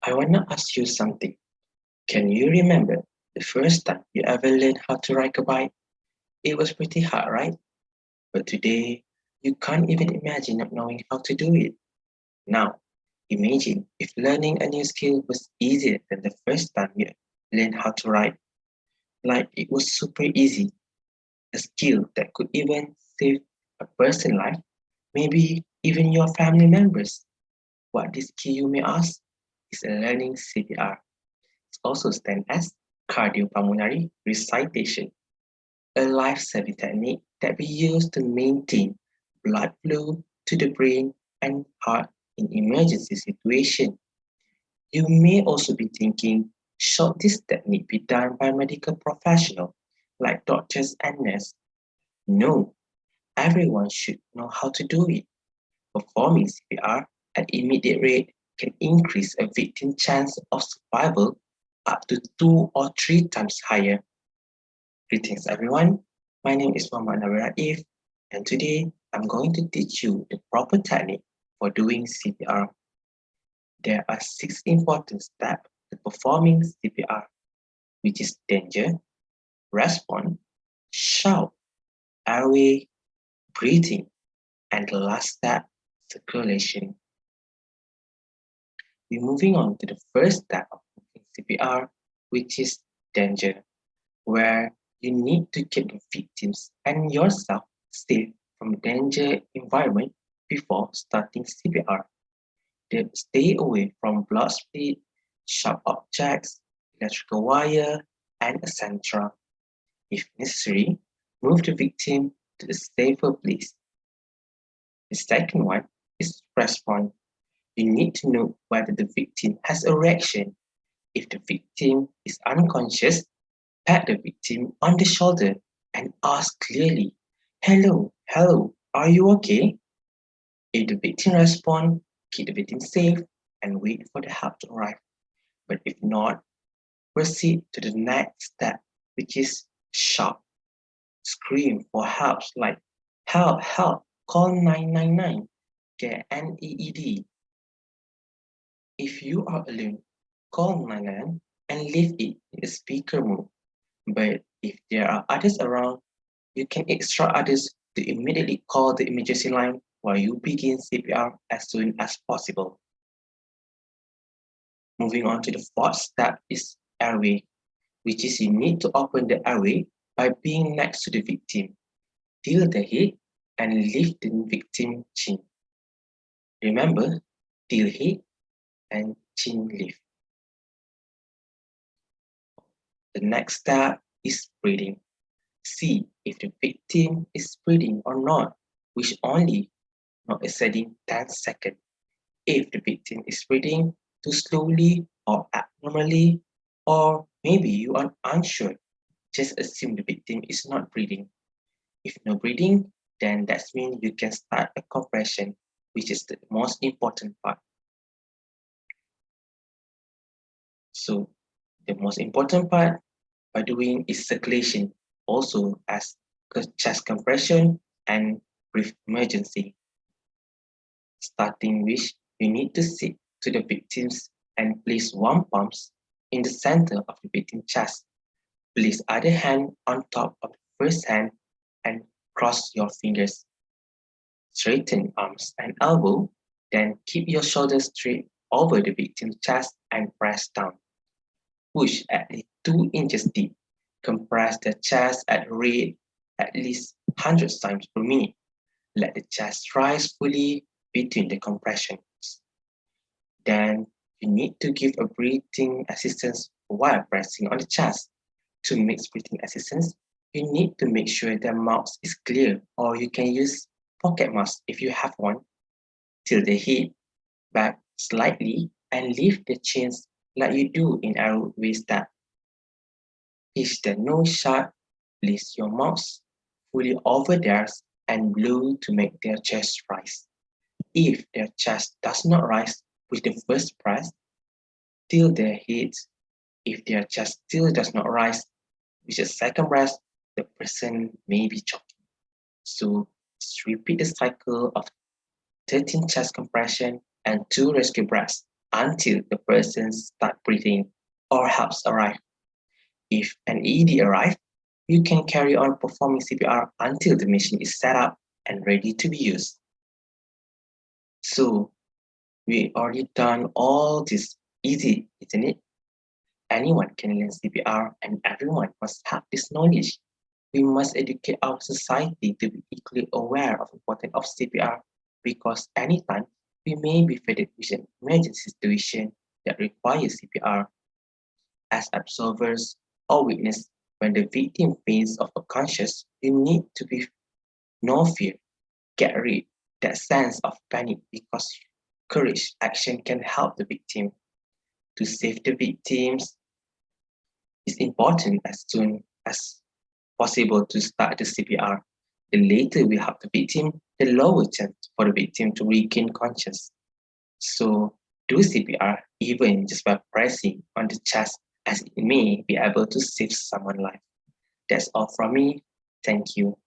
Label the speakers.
Speaker 1: I wanna ask you something. Can you remember the first time you ever learned how to ride a bike? It was pretty hard, right? But today, you can't even imagine not knowing how to do it. Now, imagine if learning a new skill was easier than the first time you learned how to ride. Like it was super easy, a skill that could even save a person's life, maybe even your family members. What this skill, you may ask, is learning CPR. It also stands as cardiopulmonary resuscitation, a life-saving technique that we use to maintain blood flow to the brain and heart in emergency situations. You may also be thinking, should this technique be done by medical professionals like doctors and nurses? No, everyone should know how to do it. Performing CPR at immediate rate can increase a victim's chance of survival up to 2 or 3 times higher. Greetings everyone, my name is Nabil Raif, and today I'm going to teach you the proper technique for doing CPR. There are 6 important steps to performing CPR, which is danger, response, shout, airway, breathing, and the last step, circulation. We're moving on to the first step of CPR, which is danger, where you need to keep the victims and yourself safe from danger environment before starting CPR. Stay away from blood split, sharp objects, electrical wire, and etc. If necessary, move the victim to a safer place. The second one is response. You need to know whether the victim has a reaction. If the victim is unconscious, pat the victim on the shoulder and ask clearly, hello, are you okay? If the victim responds, keep the victim safe and wait for the help to arrive. But if not, proceed to the next step, which is shout. Scream for help like help, call 999, get NEED. If you are alone, call 999 and leave it in the speaker mode. But if there are others around, you can instruct others to immediately call the emergency line while you begin CPR as soon as possible. Moving on to the fourth step is airway, which is you need to open the airway by being next to the victim. Tilt the head and lift the victim's chin. Remember, tilt head and chin lift. The next step is breathing. See if the victim is breathing or not, which only not exceeding 10 seconds. If the victim is breathing too slowly or abnormally, or maybe you are unsure, just assume the victim is not breathing. If no breathing, then that means you can start a compression, which is the most important part. So the most important part by doing is circulation, also as chest compression and brief emergency. Starting which you need to sit to the victims and place one palm in the center of the victim's chest. Place other hand on top of the first hand and cross your fingers. Straighten arms and elbow, then keep your shoulders straight over the victim's chest and press down. Push at least 2 inches deep. Compress the chest at a rate at least 100 times per minute. Let the chest rise fully between the compressions. Then you need to give a breathing assistance while pressing on the chest. To mix breathing assistance, you need to make sure the mouth is clear, or you can use pocket mask if you have one. Tilt the head back slightly and lift the chins like you do in airway step. Pinch the nose shut, place your mouth fully over theirs and blow to make their chest rise. If their chest does not rise with the first press, tilt their heads. If their chest still does not rise with the second breath, the person may be choking. So repeat the cycle of 13 chest compression and 2 rescue breaths until the person starts breathing or helps arrive. If an ED arrives, you can carry on performing CPR until the machine is set up and ready to be used. So, we already done all this easy, isn't it? Anyone can learn CPR and everyone must have this knowledge. We must educate our society to be equally aware of the importance of CPR because anytime we may be faced with an emergency situation that requires CPR. As observers or witness, when the victim faints of unconscious, you need to be no fear, get rid that sense of panic because courage action can help the victim. To save the victims, it's important as soon as possible to start the CPR. The later we help the victim, the lower chance for the victim to regain consciousness. So do CPR even just by pressing on the chest as it may be able to save someone's life. That's all from me. Thank you.